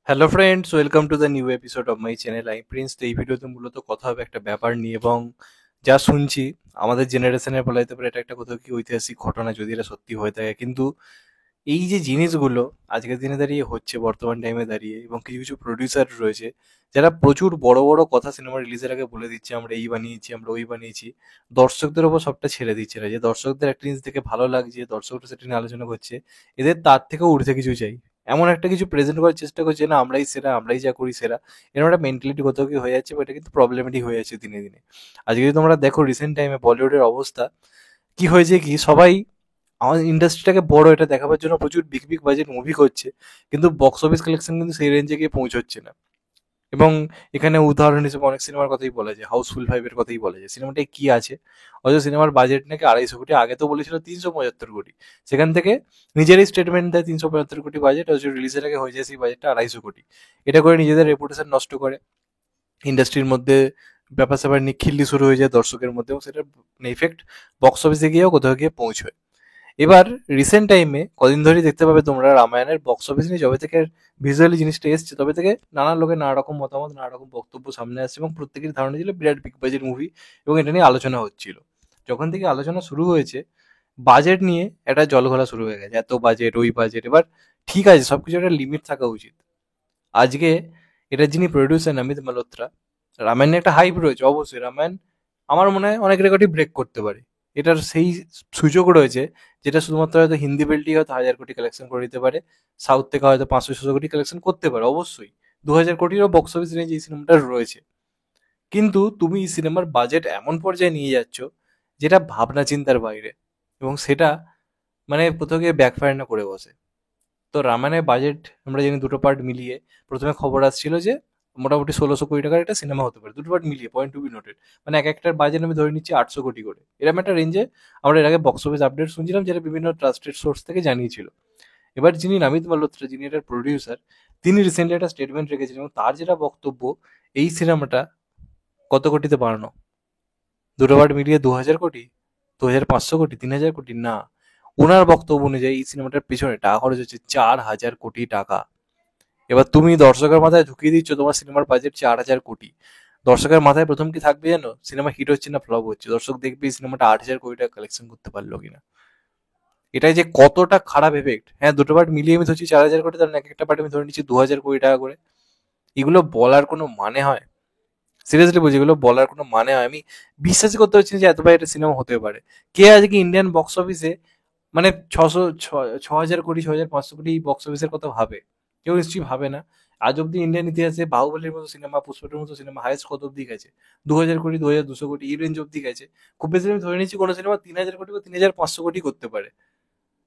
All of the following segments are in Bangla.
Hello friends, welcome to the new episode of my channel. I Prince. তো এই ভিডিওতে মূলত কথা হবে একটা ব্যাপার নিয়ে, এবং যা শুনছি আমাদের জেনারেশনের বলা যেতে পারে এটা একটা কোথাও কি ঐতিহাসিক ঘটনা যদি এটা সত্যি হয়ে থাকে। কিন্তু এই যে জিনিসগুলো আজকের দিনে দাঁড়িয়ে হচ্ছে, বর্তমান টাইমে দাঁড়িয়ে, এবং কিছু কিছু প্রডিউসার রয়েছে যারা প্রচুর বড় বড় কথা সিনেমা রিলিজের আগে বলে দিচ্ছে, আমরা এই বানিয়েছি, আমরা ওই বানিয়েছি, দর্শকদের ওপর সবটা ছেড়ে দিচ্ছে না। যে দর্শকদের একটা জিনিস দেখে ভালো লাগছে, দর্শকরা সেটা নিয়ে আলোচনা করছে, এদের তার থেকেও ঊর্ধ্বে কিছু চাই, এমন একটা কিছু প্রেজেন্ট করার চেষ্টা করছে, না আমরাই সেরা, আমরাই যা করি সেরা। এরকম একটা মেন্টালিটি কোথাও কি হয়ে যাচ্ছে, বা এটা কিন্তু প্রবলেমেটিক হয়ে যাচ্ছে দিনে দিনে। আজকে যদি তোমরা দেখো রিসেন্ট টাইমে বলিউডের অবস্থা কি হয়েছে, কি সবাই আমাদের ইন্ডাস্ট্রিটাকে বড় এটা দেখাবার জন্য প্রচুর বিগ বিগ বাজেট মুভি করছে, কিন্তু বক্স অফিস কালেকশন কিন্তু সেই রেঞ্জে গিয়ে পৌঁছচ্ছে না। এবং এখানে উদাহরণ হিসেবে অনেক সিনেমার কথাই বলা যায়, হাউসফুল 5 এর কথাই বলা যায়। সিনেমাটায় কি আছে? অথচ সিনেমার বাজেট নাকি 250 কোটি, আগে তো বলেছিল 375 কোটি। সেখান থেকে নিজেরই স্টেটমেন্ট দেয় 375 কোটি বাজেট, অথচ রিলিজের আগে হয়ে যায় সেই বাজেটটা 250 কোটি। এটা করে নিজেদের রেপুটেশন নষ্ট করে, ইন্ডাস্ট্রির মধ্যে ব্যাপার স্যাপার নিয়ে খিল্লি শুরু হয়ে যায় দর্শকের মধ্যে, এবং সেটা ইফেক্ট বক্স অফিসে গিয়েও কোথাও গিয়ে পৌঁছয়। এবার রিসেন্ট টাইমে কদিন ধরেই দেখতে পাবে তোমরা, রামায়ণের বক্স অফিস নিয়ে যবে থেকে ভিজুয়ালি জিনিসটা এসছে, তবে থেকে নানা লোকের নানা রকম মতামত, নানা রকম বক্তব্য সামনে আসছে, এবং প্রত্যেকের ধারণা ছিল বিরাট বিগ বাজেট মুভি, এবং এটা নিয়ে আলোচনা হচ্ছিল। যখন থেকে আলোচনা শুরু হয়েছে, বাজেট নিয়ে একটা জলঘোলা শুরু হয়ে গেছে, এত বাজেট, ওই বাজেট। এবার ঠিক আছে, সবকিছু একটা লিমিট থাকা উচিত। আজকে এটা যিনি প্রডিউসার, অমিত মালহোত্রা, রামায়ণে একটা হাইপ রয়েছে, অবশ্যই রামায়ণ আমার মনে হয় অনেক রেকর্ডই ব্রেক করতে পারে। এটার সেই সুযোগ রয়েছে, যেটা শুধুমাত্র হয়তো হিন্দি বেল্টই হয়তো 1,000 কোটি কালেকশন করে দিতে পারে, সাউথ থেকে হয়তো 500-600 কোটি কালেকশন করতে পারে, অবশ্যই 2,000 কোটিরও বক্স অফিস রেঞ্জ এই সিনেমাটার রয়েছে। কিন্তু তুমি এই সিনেমার বাজেট এমন পর্যায়ে নিয়ে যাচ্ছ যেটা ভাবনা চিন্তার বাইরে, এবং সেটা মানে কোথাও গিয়ে ব্যাকফায়ার না করে বসে। তো রামায়ণের বাজেট আমরা জানি দুটো পার্ট মিলিয়ে, প্রথমে খবর আসছিল যে মোটামুটি 1,600 কোটি টাকার একটা সিনেমা হতে পারে, দুটো পার্ট মিলিয়ে, পয়েন্ট টু বি নোটেড। মানে এক একটার বাজেট আমি ধরে নিচ্ছি 800 কোটি করে, এরকম একটা রেঞ্জে আমরা এর আগে বক্স অফিস আপডেট শুনছিলাম, যেটা বিভিন্ন ট্রাস্টেড সোর্স থেকে জানিয়েছিল। এবার যিনি নামিত মালহোত্রা, যিনি এটার প্রডিউসার, তিনি রিসেন্টলি একটা স্টেটমেন্ট রেখেছেন, এবং তার যেটা বক্তব্য, এই সিনেমাটা কত কোটিতে বানানো, দুটো পার্ট মিলিয়ে 2,000 কোটি, 2,500 কোটি, 3,000 কোটি না। ওনার বক্তব্য অনুযায়ী এই সিনেমাটার পিছনে টাকা খরচ হচ্ছে 4,000 কোটি টাকা। এবার তুমি দর্শকের মাথায় ঢুকিয়ে দিচ্ছ তোমার সিনেমার বাজেট 4,000 কোটি। দর্শকের মাথায় প্রথম কি থাকবে জানো? সিনেমা হিট হচ্ছে না ফ্লপ হচ্ছে। দর্শক দেখবে এই সিনেমাটা 8,000 কোটি টাকা কালেকশন করতে পারলো কিনা। এটাই যে কতটা খারাপ এফেক্ট। হ্যাঁ, দুটো পার্ট মিলিয়ে আমি ধরছি 4,000 কোটি, তার মানে এক একটা পার্ট আমি ধরে নিচ্ছি 2,000 কোটি টাকা করে। এগুলো বলার কোনো মানে হয়? সিরিয়াসলি বলছি, এগুলো বলার কোনো মানে হয়? আমি বিশ্বাসই করতে পারছি না যে এতবার একটা সিনেমা হতে পারে। কে আজকে ইন্ডিয়ান বক্স অফিসে মানে 6,000 কোটি, 6,500 কোটি এই বক্স অফিসের কথা ভাবে? কেউ নিশ্চয়ই ভাবে না। আজ অব্দি ইন্ডিয়ান ইতিহাসে বাহুবলীর মতো সিনেমা, পুষ্পাটার মতো সিনেমা হাইয়েস্ট কত অব্দি গেছে? 2,000 কোটি, 2,200 কোটি এই রেঞ্জ অব্দি গেছে। খুব বেশি আমি ধরে নিচ্ছি কোনো সিনেমা 3,000 কোটি বা 3,500 কোটি করতে পারে।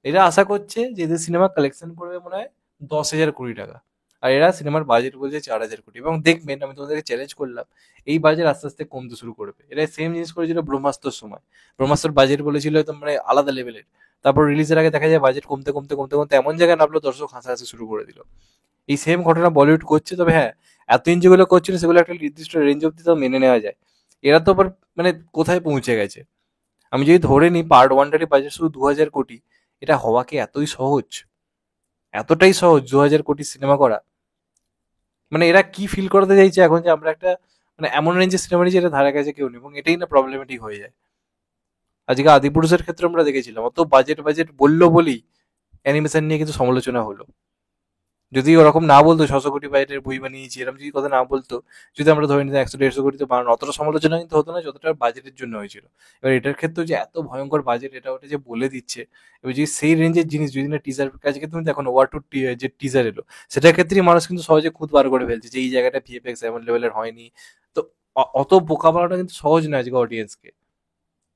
এরা আশা করছে যে এদের সিনেমা কালেকশন করবে মনে হয় 10,000 কোটি টাকা, আর এরা সিনেমার বাজেট বলছে 4,000 কোটি। এবং দেখবেন, আমি তোমাদেরকে চ্যালেঞ্জ করলাম, এই বাজেট আস্তে আস্তে কমতে শুরু করবে। এরা সেম জিনিস করেছিল ব্রহ্মাস্ত্রর সময়। ব্রহ্মাস্ত্রর বাজেট বলেছিল হয়তো মানে আলাদা লেভেলের, তারপর রিলিজের আগে দেখা যায় বাজেট কমতে কমতে কমতে কমতে এমন জায়গায় নামলো, দর্শক হাসাহাসি শুরু করে দিল। এই সেম ঘটনা বলিউড করছে, তবে হ্যাঁ, এতদিন যেগুলো করছিল সেগুলো একটা নির্দিষ্ট রেঞ্জ অব্দি তাও মেনে নেওয়া যায়। এরা তো আবার মানে কোথায় পৌঁছে গেছে। আমি যদি ধরে নিই পার্ট ওয়ানটারই বাজেট শুধু 2,000 কোটি, এটা হওয়া কি এতই সহজ? এতটাই সহজ 2,000 কোটি সিনেমা করা? মানে এরা কি ফিল করতে চাইছে এখন, যে আমরা একটা মানে এমন রেঞ্জের সিনেমা নিয়েছি এটা ধারে কাছে কেউ নেই, এবং এটাই না প্রবলেমেটিক হয়ে যায়। আজকে আদিপুরুষের ক্ষেত্রে আমরা দেখেছিলাম, অত বাজেট বাজেট বললো বলেই অ্যানিমেশন নিয়ে কিন্তু সমালোচনা হলো। যদি ওরকম না বলতো 600 কোটি বাজেটের বই বানিয়েছি, এরকম যদি কথা না বলতো, যদি আমরা ধরে নিতাম 100-150 কোটিতে বানানো, অতটা সমালোচনা কিন্তু হতো না যতটা বাজেটের জন্য হয়েছিল। এবার এটার ক্ষেত্রে যে এত ভয়ঙ্কর বাজেট, এটা ওটা যে বলে দিচ্ছে, এবার যদি সেই রেঞ্জের জিনিস যদি না টিজার কাছে, তুমি দেখো না ওয়ার টু যে টিজার এলো, সেটার ক্ষেত্রেই মানুষ কিন্তু সহজে খুদ বার করে ফেলছে যে এই জায়গাটা ভিএফএক্স এমন লেভেলের হয়নি। তো অত বোকা বানাটা কিন্তু সহজ নয় আজকে অডিয়েন্সকে।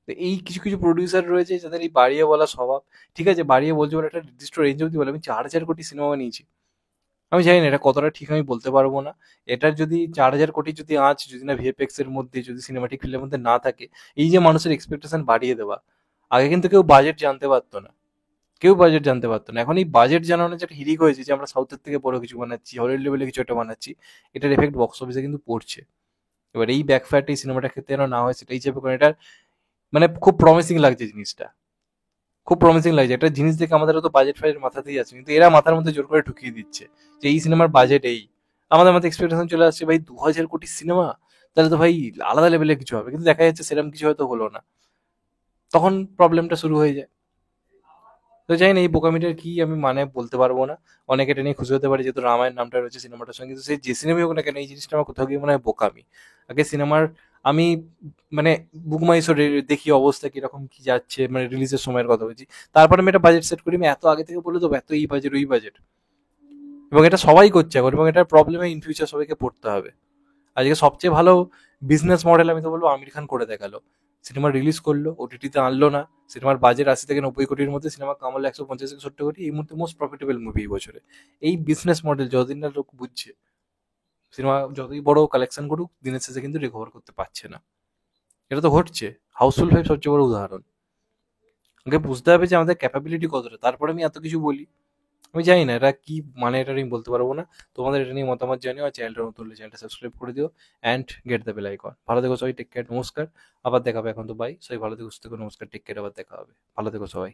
তো এই কিছু কিছু প্রডিউসার রয়েছে যাদের এই বাড়িয়ে বলা স্বভাব। ঠিক আছে, বাড়িয়ে বলছে বলে একটা নির্দিষ্ট রেঞ্জ অব্দি বলে, আমি 4,000 কোটি সিনেমা বানিয়েছি। আমি জানি না এটা কতটা ঠিক, আমি বলতে পারবো না। এটার যদি 4,000 কোটি যদি আঁচ যদি না ভিএফএক্স এর মধ্যে, যদি সিনেমাটিক ফিল্মের মধ্যে না থাকে, এই যে মানুষের এক্সপেকটেশন বাড়িয়ে দেওয়া। আগে কিন্তু কেউ বাজেট জানতে পারতো না, কেউ বাজেট জানতে পারতো না। এখন এই বাজেট জানানো যে একটা হিরিক হয়েছে, যে আমরা সাউথের থেকে বড় কিছু বানাচ্ছি, হলিউড লেভেলে কিছু একটা বানাচ্ছি, এটার এফেক্ট বক্স অফিসে কিন্তু পড়ছে। এবার এই ব্যাকফায়ারটা এই সিনেমাটার ক্ষেত্রে যেন না হয় সেটাই হিসেবে, কারণ এটা মানে খুব প্রমিসিং লাগছে জিনিসটা, খুব প্রমিসিং লাগছে। একটা জিনিস দেখে আমাদের তো বাজেট ফাজেট মাথাতেই আছে, কিন্তু এরা মাথার মধ্যে জোর করে ঢুকিয়ে দিচ্ছে যে এই সিনেমার বাজেট এই, আমাদের মধ্যে এক্সপেকটেশন চলে আসছে ভাই 2000 কোটি সিনেমা, তাহলে তো ভাই আলাদা লেভেলের কিছু হবে, কিন্তু দেখা যাচ্ছে সেরকম কিছু হয়তো হলো না, তখন প্রবলেমটা শুরু হয়ে যায়। তো জানি না এই বোকামিটার কি আমি মানে বলতে পারবো না, অনেকে এটা নিয়ে খুশি হতে পারে যেহেতু রামায়ণ নামটা রয়েছে সিনেমাটার সঙ্গে, কিন্তু সে যে সিনেমাই হোক না কেন এই জিনিসটা আমার কোথাও গিয়ে মনে হয় বোকামি। আগে সিনেমার আমি মানে বুক মাই শো দেখি অবস্থা কিরকম কি যাচ্ছে, মানে রিলিজের সময়ের কথা বলছি, তারপরে আমি একটা বাজেট সেট করি, আমি এত আগে থেকে বলে দেবো এত এই বাজেট ওই বাজেট, এবং এটা সবাই করছে এখন, এবং এটার প্রবলেমে ইন ফিউচার সবাইকে পড়তে হবে। আজকে সবচেয়ে ভালো বিজনেস মডেল আমি তো বলবো আমির খান করে দেখালো, সিনেমা রিলিজ করলো, ওটিটিতে আনলো না, সিনেমার বাজেট 80 থেকে 90 কোটির মধ্যে, সিনেমা কামালো 150 থেকে 70 কোটি, এই মুহূর্তে মোস্ট প্রফিটেবল মুভি এই বছরে। এই বিজনেস মডেল যতদিন না লোক বুঝছে, সিনেমা যতই বড় কালেকশন করুক দিনের শেষে কিন্তু রিকভার করতে পারছে না। এটা তো ঘটছে, হাউসফুল 5 সবচেয়ে বড় উদাহরণ। আগে বুঝতে হবে যে আমাদের ক্যাপাবিলিটি কতটা, তারপরে আমি এত কিছু বলি। আমি জানি না এটা কি মানে, এটা আমি বলতে পারবো না। তোমাদের এটা নিয়ে মতামত জানিও, আর চ্যানেলটা নতুন হলে চ্যানেলটা সাবস্ক্রাইব করে দিও and get the bell icon. ভালো থেকো সবাই, টেক কেয়ার, নমস্কার। আবার দেখা হবে, এখন তো বাই, সবাই ভালো থেকো সুস্থ থেকো, নমস্কার, টেক কেয়ার, আবার দেখা হবে, ভালো থেকো সবাই।